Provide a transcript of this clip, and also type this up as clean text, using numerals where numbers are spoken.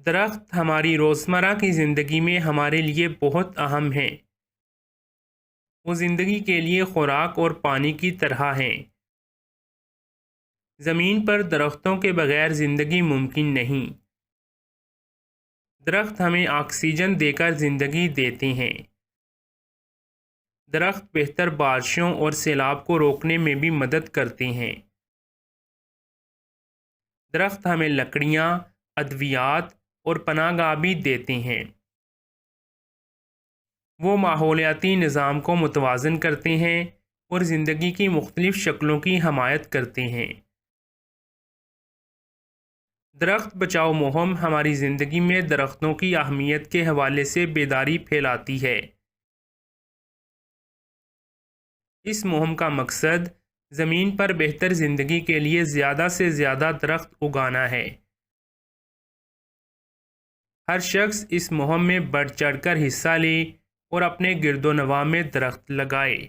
درخت ہماری روزمرہ کی زندگی میں ہمارے لیے بہت اہم ہیں۔ وہ زندگی کے لیے خوراک اور پانی کی طرح ہیں۔ زمین پر درختوں کے بغیر زندگی ممکن نہیں۔ درخت ہمیں آکسیجن دے کر زندگی دیتے ہیں۔ درخت بہتر بارشوں اور سیلاب کو روکنے میں بھی مدد کرتے ہیں۔ درخت ہمیں لکڑیاں، ادویات اور پناہ گاہ بھی دیتے ہیں۔ وہ ماحولیاتی نظام کو متوازن کرتے ہیں اور زندگی کی مختلف شکلوں کی حمایت کرتے ہیں۔ درخت بچاؤ مہم ہماری زندگی میں درختوں کی اہمیت کے حوالے سے بیداری پھیلاتی ہے۔ اس مہم کا مقصد زمین پر بہتر زندگی کے لیے زیادہ سے زیادہ درخت اگانا ہے۔ ہر شخص اس مہم میں بڑھ چڑھ کر حصہ لے اور اپنے گرد و نواح میں درخت لگائے۔